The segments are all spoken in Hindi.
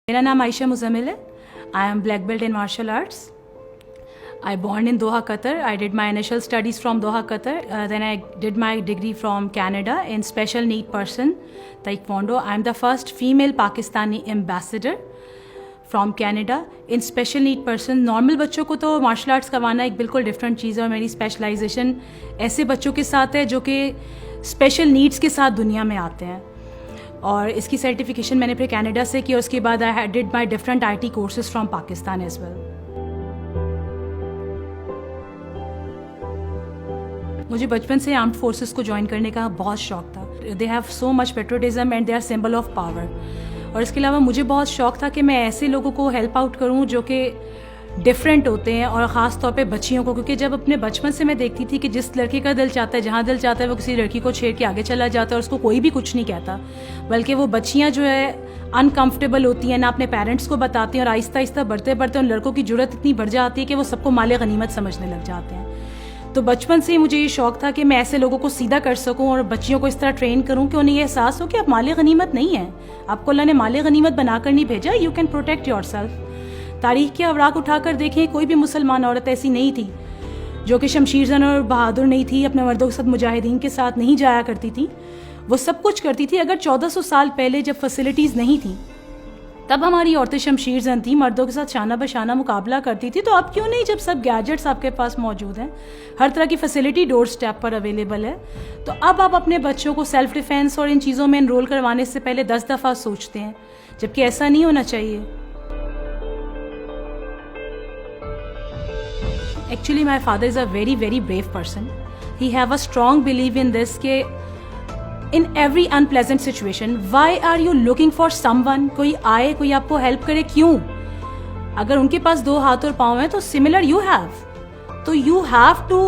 मेरा नाम आयशा मुजम्मिल है. I am black belt in martial arts. I born in Doha, Qatar. I did my initial studies from Doha, Qatar. Then I did my degree from Canada in special need person, Taekwondo. I am the first female Pakistani ambassador from Canada in special need person. Normal बच्चों को तो मार्शल आर्ट्स करवाना एक बिल्कुल डिफरेंट चीज़ है और मेरी स्पेशलाइजेशन ऐसे बच्चों के साथ है जो कि स्पेशल नीड्स के साथ दुनिया में आते हैं. और इसकी सर्टिफिकेशन मैंने फिर कनाडा से की और उसके बाद I did my different IT courses from Pakistan as well. मुझे बचपन से आर्म्ड फोर्सेस को ज्वाइन करने का बहुत शौक था. They have so much patriotism and they are symbol of power. और इसके अलावा मुझे बहुत शौक था कि मैं ऐसे लोगों को हेल्प आउट करूं जो कि डिफरेंट होते हैं और ख़ास तौर पे बच्चियों को, क्योंकि जब अपने बचपन से मैं देखती थी कि जिस लड़के का दिल चाहता है, जहाँ दिल चाहता है वो किसी लड़की को छेड़ के आगे चला जाता है और उसको कोई भी कुछ नहीं कहता, बल्कि वो बच्चियाँ जो है अनकम्फर्टेबल होती हैं, ना अपने पेरेंट्स को बताती हैं और आहिस्ता आहिस्ता बढ़ते बढ़ते उन लड़कों की जुर्रत इतनी बढ़ जाती है कि वो सबको माले गनीमत समझने लग जाते हैं. तो बचपन से ही मुझे ये शौक था कि मैं ऐसे लोगों को सीधा कर सकूं और बच्चियों को इस तरह ट्रेन करूं कि उन्हें ये एहसास हो कि आप माले गनीमत नहीं है, आपको अल्लाह ने माले गनीमत बनाकर नहीं भेजा. You can protect yourself. तारीख के अवराक उठाकर देखें, कोई भी मुसलमान औरत ऐसी नहीं थी जो कि शमशीर जन और बहादुर नहीं थी, अपने मर्दों के साथ मुजाहिदीन के साथ नहीं जाया करती थी. वो सब कुछ करती थी. अगर 1400 साल पहले जब फैसिलिटीज़ नहीं थी तब हमारी औरतें शमशीर जन थी, मर्दों के साथ शाना बशाना मुकाबला करती थी. तो अब क्यों नहीं, जब सब गैजेट्स आपके पास मौजूद हैं, हर तरह की फैसिलिटी डोर स्टेप पर अवेलेबल है, तो अब आप अपने बच्चों को सेल्फ डिफेंस और इन चीज़ों में एनरोल करवाने से पहले 10 दफ़ा सोचते हैं, जबकि ऐसा नहीं होना चाहिए. Actually, my father is a very, very brave person. He have a strong belief in this कि in every unpleasant situation, why are you looking for someone? कोई आए, कोई आपको हेल्प करे, क्यों? अगर उनके पास 2 हाथ और पाँव हैं तो similar you have. तो you have to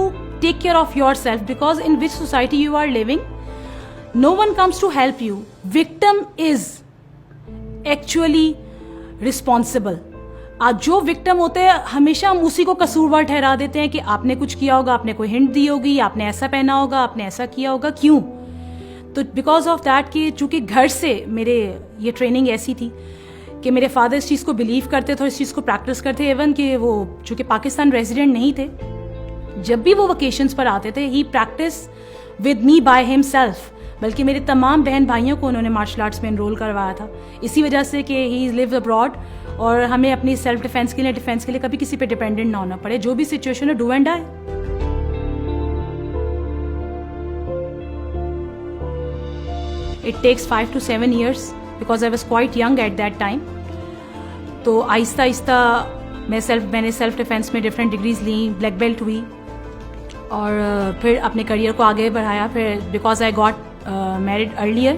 take care of yourself because in which society you are living, no one comes to help you. Victim is actually responsible. आज जो विक्टिम होते हैं हमेशा हम उसी को कसूरवार ठहरा देते हैं कि आपने कुछ किया होगा, आपने कोई हिंट दी होगी, आपने ऐसा पहना होगा, आपने ऐसा किया होगा. क्यों? तो बिकॉज ऑफ दैट कि चूँकि घर से मेरे ये ट्रेनिंग ऐसी थी कि मेरे फादर इस चीज़ को बिलीव करते थे और इस चीज़ को प्रैक्टिस करते. इवन कि वो चूँकि पाकिस्तान रेजिडेंट नहीं थे, जब भी वो वकेशंस पर आते थे ही practice with me by himself. बल्कि मेरे तमाम बहन भाइयों को उन्होंने मार्शल आर्ट्स में एनरोल करवाया था, इसी वजह से कि ही लिव अब्रॉड और हमें अपनी सेल्फ डिफेंस के लिए कभी किसी पे डिपेंडेंट ना होना पड़े. जो भी सिचुएशन है, do and die. It takes 5 to 7 years because I was quite young at that time. तो आहिस्ता आहिस्ता मैंने सेल्फ डिफेंस में डिफरेंट डिग्रीज ली, ब्लैक बेल्ट हुई और फिर अपने करियर को आगे बढ़ाया. फिर because I got married earlier,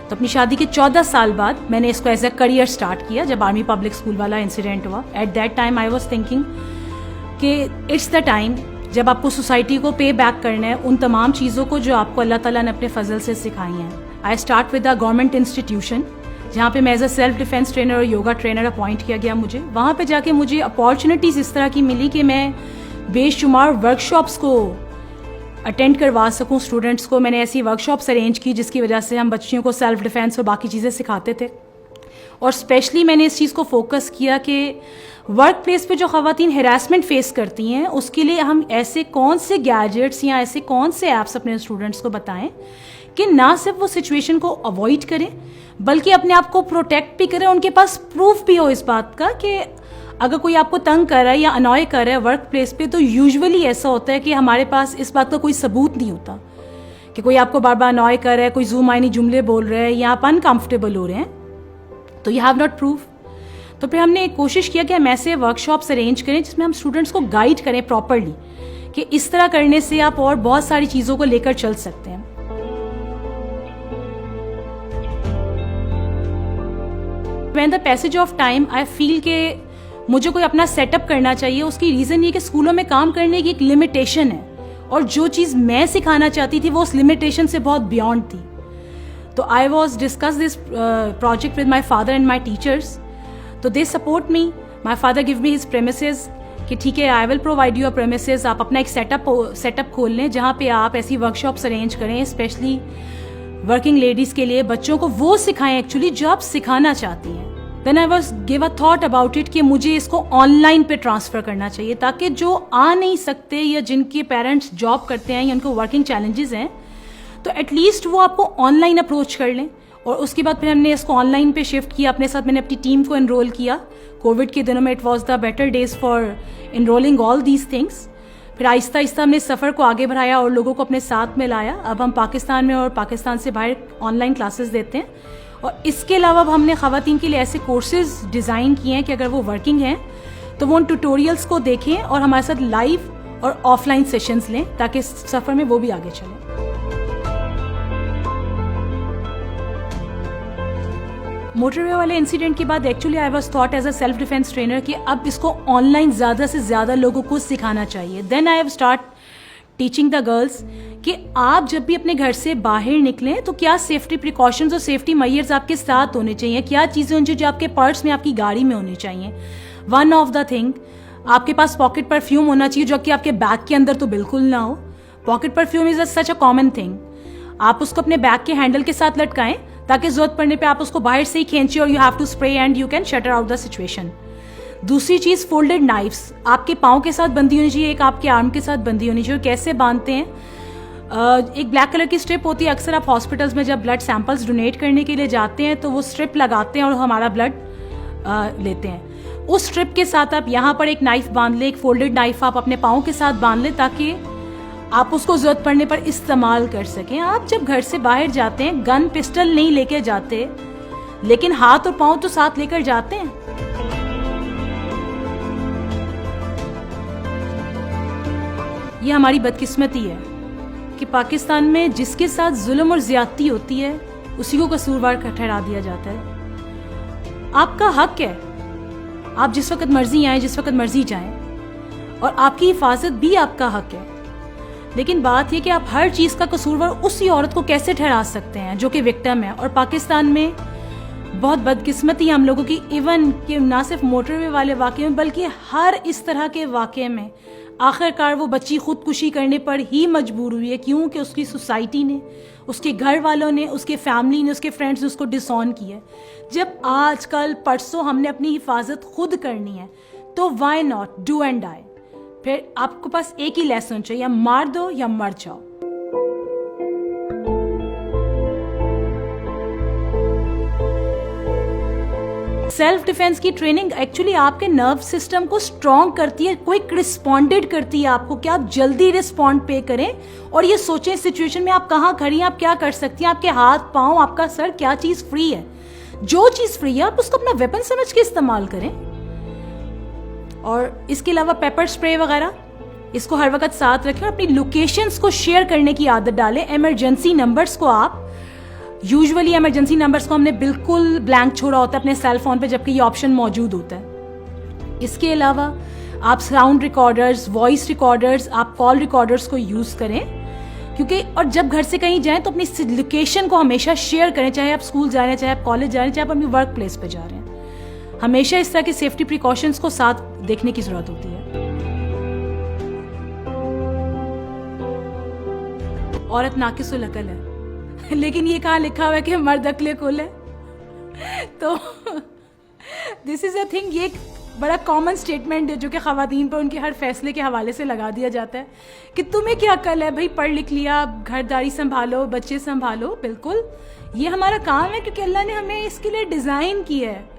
तो अपनी शादी के 14 साल बाद मैंने इसको एज ए करियर स्टार्ट किया. जब आर्मी पब्लिक स्कूल वाला इंसिडेंट हुआ, eight that time I was thinking कि इट्स द टाइम जब आपको सोसाइटी को पे बैक करना है उन तमाम चीज़ों को जो आपको अल्लाह ताला ने अपने फजल से सिखाई हैं. I start with a government institution जहाँ पे मैं as a self defence trainer और योगा ट्रेनर अपॉइंट किया गया. मुझे वहाँ पे जाके मुझे अपॉर्चुनिटीज़ इस तरह की मिली कि मैं बेशुमार वर्कशॉप्स को अटेंड करवा सकूं स्टूडेंट्स को. मैंने ऐसी वर्कशॉप्स अरेंज की जिसकी वजह से हम बच्चियों को सेल्फ डिफेंस और बाकी चीज़ें सिखाते थे. और स्पेशली मैंने इस चीज़ को फोकस किया कि वर्क प्लेस पे जो ख़वातीन हैरेसमेंट फेस करती हैं उसके लिए हम ऐसे कौन से गैजेट्स या ऐसे कौन से ऐप्स अपने स्टूडेंट्स को बताएं कि ना सिर्फ वो सिचुएशन को अवॉइड करें बल्कि अपने आप को प्रोटेक्ट भी करें. उनके पास प्रूफ भी हो इस बात का कि अगर कोई आपको तंग कर रहा है या अनॉय कर रहा है वर्क प्लेस पे, तो यूजुअली ऐसा होता है कि हमारे पास इस बात का कोई सबूत नहीं होता कि कोई आपको बार बार अनॉय कर रहा है, कोई ज़ूम आइनी जुमले बोल रहे हैं या आप अनकम्फर्टेबल हो रहे हैं, तो यू हैव नॉट प्रूफ. तो फिर हमने कोशिश किया कि हम ऐसे वर्कशॉप्स अरेंज करें जिसमें हम स्टूडेंट्स को गाइड करें प्रॉपरली कि इस तरह करने से आप और बहुत सारी चीज़ों को लेकर चल सकते हैं. When the passage of time, I feel कि मुझे कोई अपना सेटअप करना चाहिए. उसकी रीज़न ये कि स्कूलों में काम करने की एक लिमिटेशन है और जो चीज़ मैं सिखाना चाहती थी वो उस लिमिटेशन से बहुत बियॉन्ड थी. तो I was discuss this project with my father and my teachers. तो they support me. My father give me his premises कि ठीक है, I will provide you a premises. आप अपना एक सेटअप खोल लें जहाँ पे आप ऐसी वर्कशॉप्स अरेंज करें स्पेशली वर्किंग लेडीज़ के लिए, बच्चों को वो सिखाएं एक्चुअली जो आप सिखाना चाहती हैं. Then I was give a thought about it कि मुझे इसको ऑनलाइन पे ट्रांसफ़र करना चाहिए, ताकि जो आ नहीं सकते या जिनके पेरेंट्स जॉब करते हैं या उनको वर्किंग चैलेंजेस हैं, तो एटलीस्ट वो आपको ऑनलाइन अप्रोच कर लें। और उसके बाद फिर हमने इसको ऑनलाइन पे शिफ्ट किया। अपने साथ मैंने अपनी टीम को एनरोल किया। कोविड के दिनों में it was the better days for enrolling all these things. फिर आहिस्ता आहिस्ता हमने सफ़र को आगे बढ़ाया और लोगों को अपने साथ में लाया। अब हम पाकिस्तान में और पाकिस्तान से बाहर ऑनलाइन क्लासेस देते हैं। और इसके अलावा अब हमने ख़वातीन के लिए ऐसे कोर्सेज डिज़ाइन किए हैं कि अगर वो वर्किंग हैं तो वो उन ट्यूटोरियल्स को देखें और हमारे साथ लाइव और ऑफलाइन सेशंस लें, ताकि सफ़र में वो भी आगे चलें। मोटरवे वाले इंसिडेंट के बाद actually I was thought as a self defence trainer कि अब इसको ऑनलाइन ज़्यादा से ज़्यादा लोगों को सिखाना चाहिए। Then I have start teaching the girls कि आप जब भी अपने घर से बाहर निकलें तो क्या सेफ्टी प्रिकॉशंस और सेफ्टी मेजर्स आपके साथ होने चाहिए, क्या चीज़ें होनी चाहिए जो आपके पर्स में, आपकी गाड़ी में होनी चाहिए। वन ऑफ द थिंग, आपके पास पॉकेट परफ्यूम होना चाहिए जो कि आपके बैग के अंदर तो बिल्कुल ना हो। Pocket perfume is such a common thing. आप उसको अपने बैग के हैंडल के साथ लटकाएं ताकि जरूरत पड़ने पे आप उसको बाहर से ही खींचे और you have to spray and you can shutter out the situation. दूसरी चीज, फोल्डेड नाइफ्स आपके पाँव के साथ बंधी होनी चाहिए, एक आपके आर्म के साथ बंधी होनी चाहिए। कैसे बांधते हैं, एक ब्लैक कलर की स्ट्रिप होती है। अक्सर आप हॉस्पिटल्स में जब ब्लड सैंपल्स डोनेट करने के लिए जाते हैं तो वो स्ट्रिप लगाते हैं और हमारा ब्लड लेते हैं। उस स्ट्रिप के साथ आप यहाँ पर एक नाइफ बांध लें, एक फोल्डेड नाइफ आप अपने पाँव के साथ बांध लें ताकि आप उसको जरूरत पड़ने पर इस्तेमाल कर सकें। आप जब घर से बाहर जाते हैं गन पिस्टल नहीं लेके जाते, लेकिन हाथ और पाँव तो साथ लेकर जाते हैं। ये हमारी बदकिस्मती है कि पाकिस्तान में जिसके साथ जुल्म और ज्यादती होती है उसी को कसूरवार ठहरा दिया जाता है। आपका हक है, आप जिस वक्त मर्जी आए, जिस वक्त मर्जी जाएं, और आपकी हिफाजत भी आपका हक है। लेकिन बात यह कि आप हर चीज़ का कसूरवार उसी औरत को कैसे ठहरा सकते हैं जो कि विक्टिम है। और पाकिस्तान में बहुत बदकिस्मती हम लोगों की, इवन कि ना सिर्फ मोटरवे वाले वाक़े में बल्कि हर इस तरह के वाक़े में आखिरकार वो बच्ची खुदकुशी करने पर ही मजबूर हुई है। क्यों? कि उसकी सोसाइटी ने, उसके घर वालों ने, उसके फैमिली ने, उसके फ्रेंड्स ने उसको डिसऑन किया। जब आज कल परसों हमने अपनी हिफाजत खुद करनी है तो why not do and die. फिर आपको पास एक ही लेसन चाहिए, या मार दो या मर जाओ। सेल्फ डिफेंस की ट्रेनिंग एक्चुअली आपके नर्व सिस्टम को स्ट्रॉन्ग करती है, क्विक रिस्पॉन्डेड करती है आपको कि आप जल्दी रिस्पॉन्ड पे करें और ये सोचें सिचुएशन में आप कहाँ खड़ी हैं, आप क्या कर सकती हैं, आपके हाथ पांव, आपका सर, क्या चीज फ्री है। जो चीज फ्री है आप उसको अपना वेपन समझ के इस्तेमाल करें। और इसके अलावा पेपर स्प्रे वगैरह, इसको हर वक्त साथ रखें और अपनी लोकेशंस को शेयर करने की आदत डालें। इमरजेंसी नंबर्स को आप, यूजुअली इमरजेंसी नंबर्स को हमने बिल्कुल ब्लैंक छोड़ा होता है अपने सेल फोन पे, जबकि ये ऑप्शन मौजूद होता है। इसके अलावा आप साउंड रिकॉर्डर्स, वॉइस रिकॉर्डर्स, आप कॉल रिकॉर्डर्स को यूज़ करें, क्योंकि और जब घर से कहीं जाएं तो अपनी लोकेशन को हमेशा शेयर करें, चाहे आप स्कूल जा रहे हैं, चाहे आप कॉलेज जा रहे हैं, चाहे आप अपनी वर्क प्लेस पे जा रहे हैं। हमेशा इस तरह के सेफ्टी प्रिकॉशंस को साथ देखने की जरूरत होती है। औरत नाकिसुल अकल है, लेकिन ये कहाँ लिखा हुआ है कि मर्द अक्ले कुल है? तो दिस इज अ थिंग, ये एक बड़ा कॉमन स्टेटमेंट है जो कि खवातीन पर उनके हर फैसले के हवाले से लगा दिया जाता है कि तुम्हें क्या अकल है भाई, पढ़ लिख लिया, घरदारी संभालो, बच्चे संभालो। बिल्कुल ये हमारा काम है क्योंकि अल्लाह ने हमें इसके लिए डिज़ाइन किया है।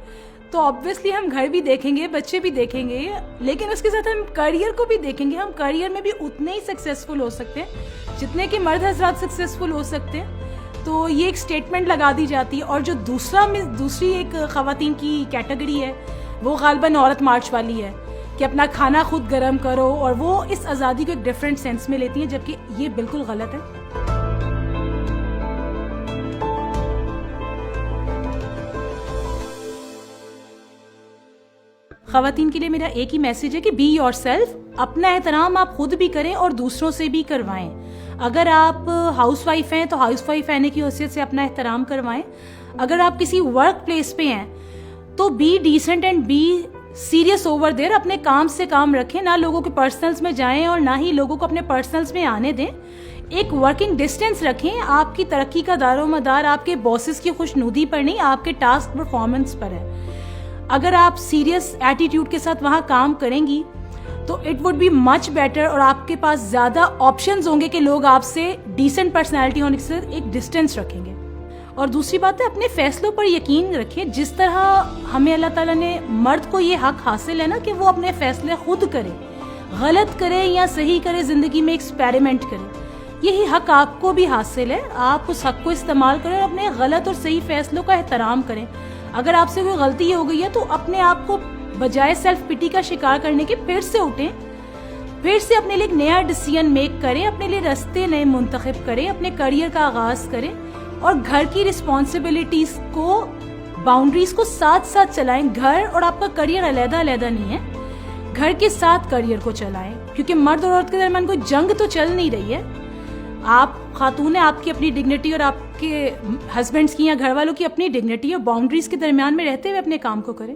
तो ऑब्वियसली हम घर भी देखेंगे, बच्चे भी देखेंगे, लेकिन उसके साथ हम करियर को भी देखेंगे। हम करियर में भी उतने ही सक्सेसफुल हो सकते हैं जितने कि मर्द हजरात सक्सेसफुल हो सकते हैं। तो ये एक स्टेटमेंट लगा दी जाती है। और जो दूसरी एक खवातीन की कैटेगरी है वो गालिबन औरत मार्च वाली है कि अपना खाना खुद गर्म करो, और वो इस आज़ादी को एक डिफरेंट सेंस में लेती हैं, जबकि ये बिल्कुल गलत है। खवातीन के लिए मेरा एक ही मैसेज है कि बी योरसेल्फ, अपना एहतराम आप खुद भी करें और दूसरों से भी करवाएं। अगर आप हाउसवाइफ हैं तो हाउसवाइफ रहने की हैसियत से अपना एहतराम करवाएं। अगर आप किसी वर्क प्लेस पे हैं तो be decent and be serious over there. अपने काम से काम रखें, ना लोगों के पर्सनल्स में जाएं और ना ही लोगों को अपने पर्सनल्स में आने दें। एक वर्किंग डिस्टेंस रखें। आपकी तरक्की का दारोमदार आपके बॉसेस की खुशनुदी पर नहीं, आपके टास्क परफॉर्मेंस पर है। अगर आप सीरियस एटीट्यूड के साथ वहाँ काम करेंगी तो it would be much better, और आपके पास ज़्यादा ऑप्शंस होंगे कि लोग आपसे डिसेंट पर्सनैलिटी होने से एक डिस्टेंस रखेंगे। और दूसरी बात है, अपने फैसलों पर यकीन रखें। जिस तरह हमें अल्लाह ताला ने, मर्द को ये हक हासिल है ना कि वो अपने फैसले खुद करे, गलत करे या सही करे, जिंदगी में एक्सपेरिमेंट करे, यही हक आपको भी हासिल है। आप उस हक को इस्तेमाल करें और अपने गलत और सही फैसलों का एहतराम करें। अगर आपसे कोई गलती हो गई है तो अपने आप को बजाय सेल्फ पिटी का शिकार करने के फिर से उठें, फिर से अपने लिए एक नया डिसीजन मेक करें, अपने लिए रास्ते नए मुंतखब करें, अपने करियर का आगाज करें और घर की रिस्पॉन्सिबिलिटीज को, बाउंड्रीज को साथ साथ चलाएं। घर और आपका करियर अलग अलग नहीं है, घर के साथ करियर को चलाएं, क्योंकि मर्द और औरत के दरमियान कोई जंग तो चल नहीं रही है। आप खातून है, आपकी अपनी डिग्निटी और आपके हस्बैंड्स की या घर वालों की अपनी डिग्निटी है। बाउंड्रीज के दरमियान में रहते हुए अपने काम को करें।